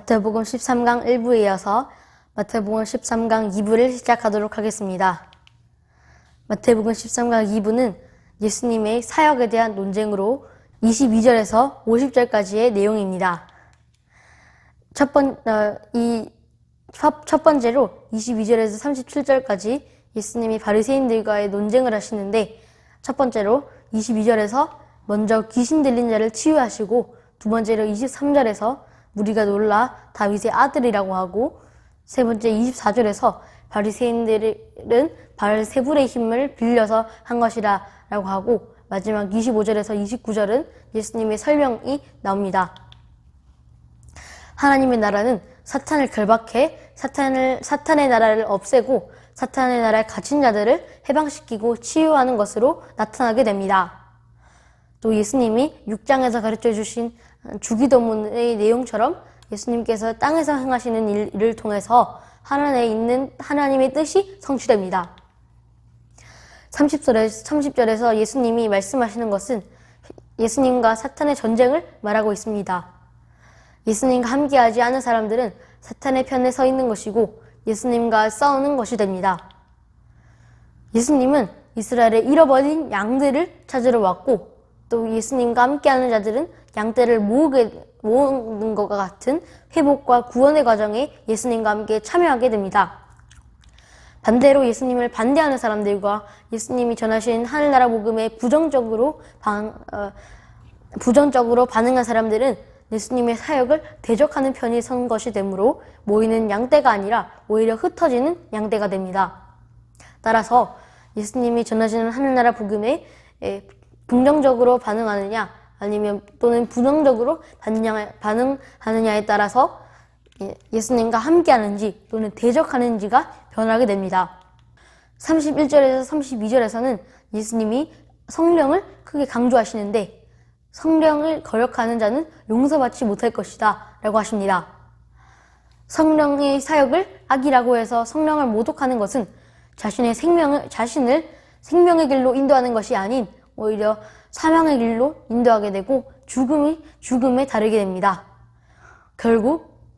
마태복음 13강 1부에 이어서 마태복음 13강 2부를 시작하도록 하겠습니다. 마태복음 13강 2부는 예수님의 사역에 대한 논쟁으로 22절에서 50절까지의 내용입니다. 첫 번째로 22절에서 37절까지 예수님이 바리새인들과의 논쟁을 하시는데, 첫 번째로 22절에서 먼저 귀신 들린 자를 치유하시고, 두 번째로 23절에서 무리가 놀라 다윗의 아들이라고 하고, 세 번째 24절에서 바리새인들은 바알세불의 힘을 빌려서 한 것이라 라고 하고, 마지막 25절에서 29절은 예수님의 설명이 나옵니다. 하나님의 나라는 사탄을 결박해 사탄의 나라를 없애고 사탄의 나라에 갇힌 자들을 해방시키고 치유하는 것으로 나타나게 됩니다. 또 예수님이 6장에서 가르쳐 주신 주기도문의 내용처럼 예수님께서 땅에서 행하시는 일을 통해서 하늘에 있는 하나님의 뜻이 성취됩니다. 30절에서 예수님이 말씀하시는 것은 예수님과 사탄의 전쟁을 말하고 있습니다. 예수님과 함께하지 않은 사람들은 사탄의 편에 서 있는 것이고 예수님과 싸우는 것이 됩니다. 예수님은 이스라엘의 잃어버린 양들을 찾으러 왔고, 또 예수님과 함께하는 자들은 양떼를 모으는 것과 같은 회복과 구원의 과정에 예수님과 함께 참여하게 됩니다. 반대로 예수님을 반대하는 사람들과 예수님이 전하신 하늘나라 복음에 부정적으로 반응한 사람들은 예수님의 사역을 대적하는 편이 선 것이 되므로 모이는 양떼가 아니라 오히려 흩어지는 양떼가 됩니다. 따라서 예수님이 전하시는 하늘나라 복음에 긍정적으로 반응하느냐 아니면 또는 부정적으로 반응하느냐에 따라서 예수님과 함께하는지 또는 대적하는지가 변하게 됩니다. 31절에서 32절에서는 예수님이 성령을 크게 강조하시는데, 성령을 거역하는 자는 용서받지 못할 것이다 라고 하십니다. 성령의 사역을 악이라고 해서 성령을 모독하는 것은 자신을 생명의 길로 인도하는 것이 아닌 오히려 사망의 길로 인도하게 되고 죽음에 다르게 됩니다. 결국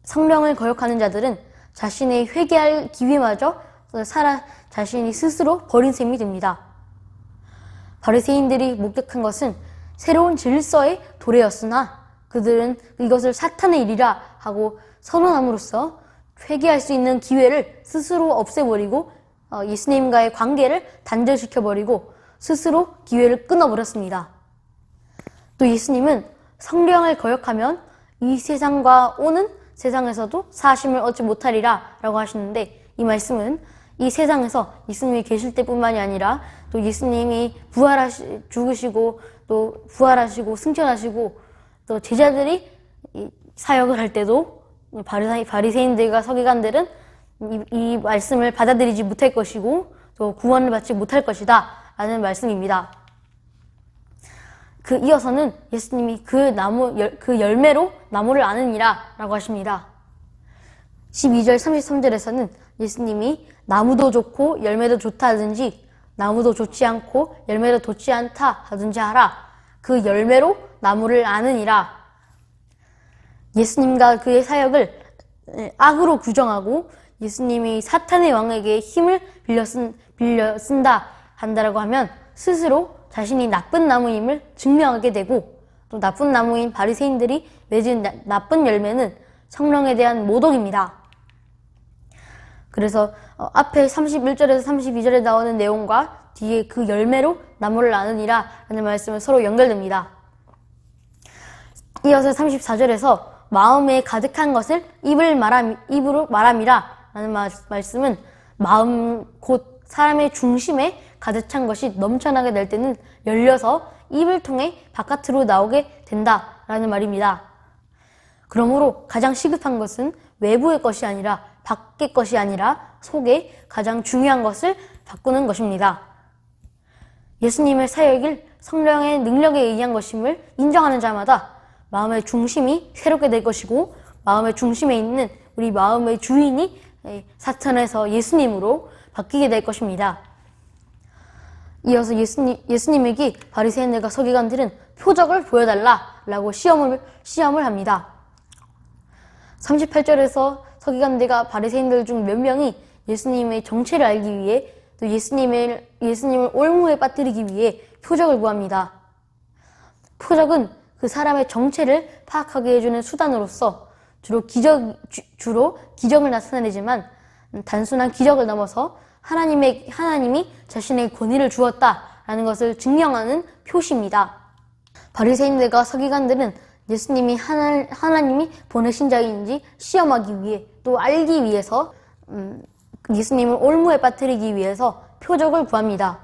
성령을 거역하는 자들은 자신의 회개할 기회마저 자신이 스스로 버린 셈이 됩니다. 바리새인들이 목격한 것은 새로운 질서의 도래였으나 그들은 이것을 사탄의 일이라 하고 선언함으로써 회개할 수 있는 기회를 스스로 없애버리고 예수님과의 관계를 단절시켜버리고 스스로 기회를 끊어버렸습니다. 또 예수님은 성령을 거역하면 이 세상과 오는 세상에서도 사심을 얻지 못하리라 라고 하시는데, 이 말씀은 이 세상에서 예수님이 계실 때뿐만이 아니라 또 예수님이 죽으시고 또 부활하시고 승천하시고 또 제자들이 사역을 할 때도 바리새인들과 서기관들은 이 말씀을 받아들이지 못할 것이고 또 구원을 받지 못할 것이다 라는 말씀입니다. 이어서는 예수님이 그 열매로 나무를 아느니라 라고 하십니다. 12절 33절에서는 예수님이 나무도 좋고 열매도 좋다 하든지 나무도 좋지 않고 열매도 좋지 않다 하든지 하라. 그 열매로 나무를 아느니라. 예수님과 그의 사역을 악으로 규정하고 예수님이 사탄의 왕에게 힘을 빌려 쓴다 한다라고 하면 스스로 자신이 나쁜 나무임을 증명하게 되고, 또 나쁜 나무인 바리새인들이 맺은 나쁜 열매는 성령에 대한 모독입니다. 그래서 앞에 31절에서 32절에 나오는 내용과 뒤에 그 열매로 나무를 아느니라 라는 말씀은 서로 연결됩니다. 이어서 34절에서 마음에 가득한 것을 입으로 말함이라 라는 말씀은 마음 곧 사람의 중심에 가득 찬 것이 넘쳐나게 될 때는 열려서 입을 통해 바깥으로 나오게 된다라는 말입니다. 그러므로 가장 시급한 것은 외부의 것이 아니라 밖의 것이 아니라 속에 가장 중요한 것을 바꾸는 것입니다. 예수님의 사역을 성령의 능력에 의한 것임을 인정하는 자마다 마음의 중심이 새롭게 될 것이고, 마음의 중심에 있는 우리 마음의 주인이 사탄에서 예수님으로 바뀌게 될 것입니다. 이어서 예수님에게 바리새인들과 서기관들은 표적을 보여달라라고 시험을 합니다. 38절에서 서기관들과 바리새인들 중 몇 명이 예수님의 정체를 알기 위해 또 예수님을 올무에 빠뜨리기 위해 표적을 구합니다. 표적은 그 사람의 정체를 파악하게 해주는 수단으로서 주로 기적을 나타내지만 단순한 기적을 넘어서 하나님이 자신의 권위를 주었다라는 것을 증명하는 표시입니다. 바리새인들과 서기관들은 예수님이 하나님이 보내신 자인지 시험하기 위해 또 알기 위해서 예수님을 올무에 빠뜨리기 위해서 표적을 구합니다.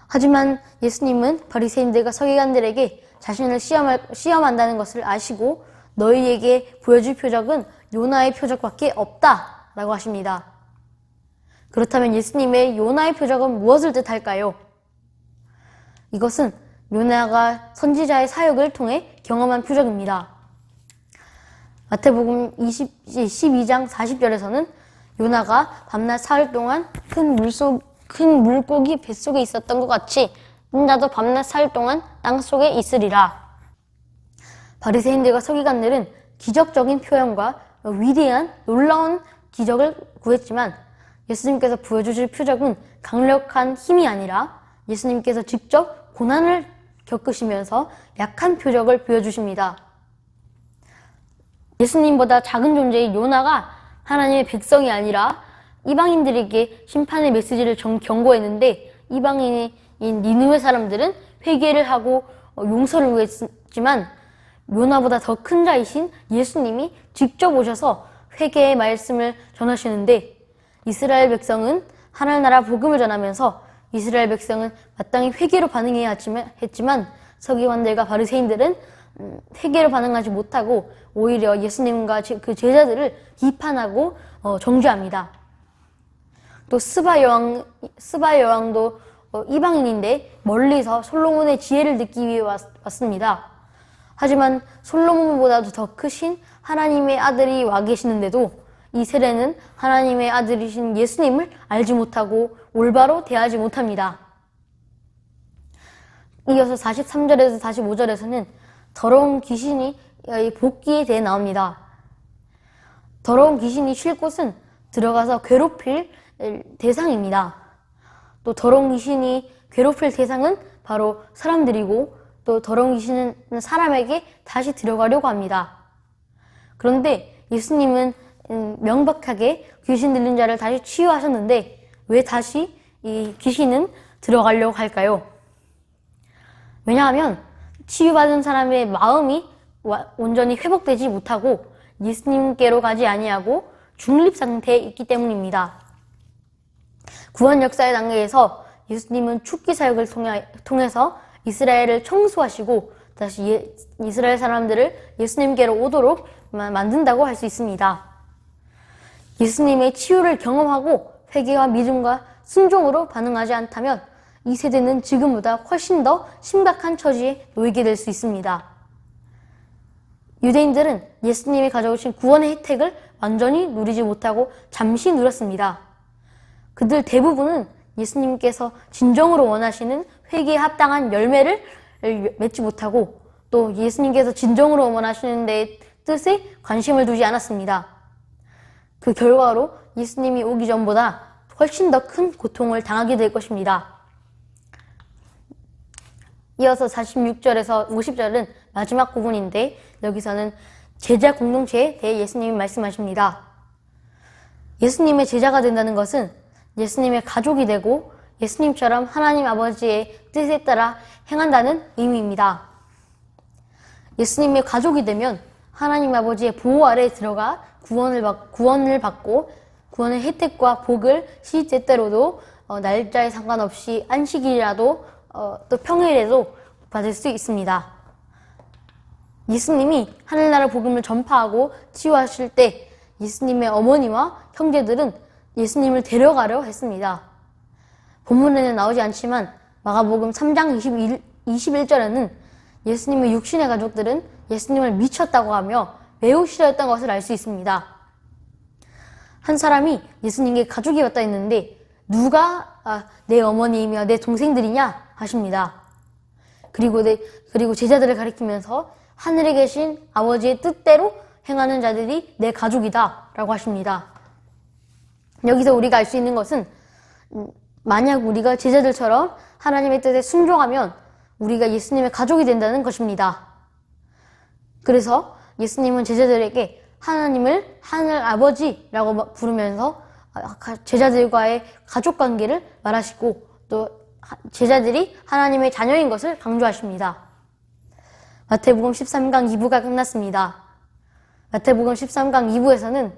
하지만 예수님은 바리새인들과 서기관들에게 자신을 시험한다는 것을 아시고 너희에게 보여줄 표적은 요나의 표적밖에 없다라고 하십니다. 그렇다면 예수님의 요나의 표적은 무엇을 뜻할까요? 이것은 요나가 선지자의 사역을 통해 경험한 표적입니다. 마태복음 12장 40절에서는 요나가 밤낮 사흘 동안 큰 물고기 뱃속에 있었던 것 같이 나도 밤낮 사흘 동안 땅속에 있으리라. 바리새인들과 서기관들은 기적적인 표현과 위대한 놀라운 기적을 구했지만 예수님께서 보여주실 표적은 강력한 힘이 아니라 예수님께서 직접 고난을 겪으시면서 약한 표적을 보여주십니다. 예수님보다 작은 존재인 요나가 하나님의 백성이 아니라 이방인들에게 심판의 메시지를 경고했는데 이방인인 니느웨 사람들은 회개를 하고 용서를 구했지만 요나보다 더 큰 자이신 예수님이 직접 오셔서 회개의 말씀을 전하시는데 이스라엘 백성은 하늘나라 복음을 전하면서 이스라엘 백성은 마땅히 회개로 반응해야 했지만 서기관들과 바리새인들은 회개로 반응하지 못하고 오히려 예수님과 그 제자들을 비판하고 정죄합니다. 또 스바 여왕도 이방인인데 멀리서 솔로몬의 지혜를 듣기 위해 왔습니다. 하지만 솔로몬보다도 더 크신 하나님의 아들이 와 계시는데도 이 세대는 하나님의 아들이신 예수님을 알지 못하고 올바로 대하지 못합니다. 이어서 43절에서 45절에서는 더러운 귀신이 복귀에 대해 나옵니다. 더러운 귀신이 쉴 곳은 들어가서 괴롭힐 대상입니다. 또 더러운 귀신이 괴롭힐 대상은 바로 사람들이고 또 더러운 귀신은 사람에게 다시 들어가려고 합니다. 그런데 예수님은 명백하게 귀신 들린 자를 다시 치유하셨는데 왜 다시 이 귀신은 들어가려고 할까요? 왜냐하면 치유받은 사람의 마음이 온전히 회복되지 못하고 예수님께로 가지 아니하고 중립 상태에 있기 때문입니다. 구원 역사의 단계에서 예수님은 축기 사역을 통해서 이스라엘을 청소하시고 다시 이스라엘 사람들을 예수님께로 오도록 만든다고 할 수 있습니다. 예수님의 치유를 경험하고 회개와 믿음과 순종으로 반응하지 않다면 이 세대는 지금보다 훨씬 더 심각한 처지에 놓이게 될 수 있습니다. 유대인들은 예수님이 가져오신 구원의 혜택을 완전히 누리지 못하고 잠시 누렸습니다. 그들 대부분은 예수님께서 진정으로 원하시는 회개에 합당한 열매를 맺지 못하고 또 예수님께서 진정으로 원하시는 데의 뜻에 관심을 두지 않았습니다. 그 결과로 예수님이 오기 전보다 훨씬 더 큰 고통을 당하게 될 것입니다. 이어서 46절에서 50절은 마지막 부분인데 여기서는 제자 공동체에 대해 예수님이 말씀하십니다. 예수님의 제자가 된다는 것은 예수님의 가족이 되고 예수님처럼 하나님 아버지의 뜻에 따라 행한다는 의미입니다. 예수님의 가족이 되면 하나님 아버지의 보호 아래에 들어가 구원을 받고 구원의 혜택과 복을 시때때로도 날짜에 상관없이 안식일이라도 또 평일에도 받을 수 있습니다. 예수님이 하늘나라 복음을 전파하고 치유하실 때 예수님의 어머니와 형제들은 예수님을 데려가려 했습니다. 본문에는 나오지 않지만 마가복음 3장 21절에는 예수님의 육신의 가족들은 예수님을 미쳤다고 하며 매우 싫어했던 것을 알 수 있습니다. 한 사람이 예수님께 가족이 왔다 했는데 누가 내 어머니이며 내 동생들이냐 하십니다. 그리고 제자들을 가리키면서 하늘에 계신 아버지의 뜻대로 행하는 자들이 내 가족이다 라고 하십니다. 여기서 우리가 알 수 있는 것은 만약 우리가 제자들처럼 하나님의 뜻에 순종하면 우리가 예수님의 가족이 된다는 것입니다. 그래서 예수님은 제자들에게 하나님을 하늘 아버지라고 부르면서 제자들과의 가족 관계를 말하시고 또 제자들이 하나님의 자녀인 것을 강조하십니다. 마태복음 13강 2부가 끝났습니다. 마태복음 13강 2부에서는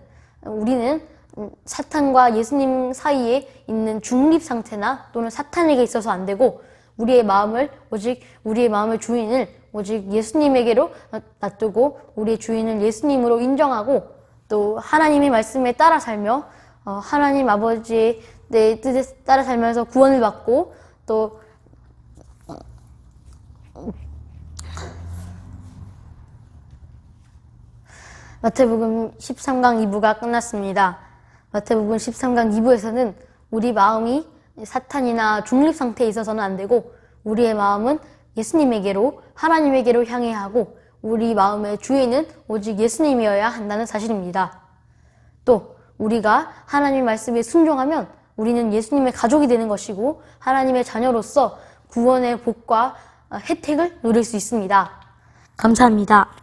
우리는 사탄과 예수님 사이에 있는 중립 상태나 또는 사탄에게 있어서 안 되고 우리의 마음을 주인을 오직 예수님에게로 놔두고 우리의 주인을 예수님으로 인정하고 또 하나님의 말씀에 따라 살며 하나님 아버지의 뜻에 따라 살면서 구원을 받고 또 마태복음 13강 2부가 끝났습니다. 마태복음 13강 2부에서는 우리 마음이 사탄이나 중립 상태에 있어서는 안 되고 우리의 마음은 예수님에게로 하나님에게로 향해야 하고 우리 마음의 주인은 오직 예수님이어야 한다는 사실입니다. 또 우리가 하나님의 말씀에 순종하면 우리는 예수님의 가족이 되는 것이고 하나님의 자녀로서 구원의 복과 혜택을 누릴 수 있습니다. 감사합니다.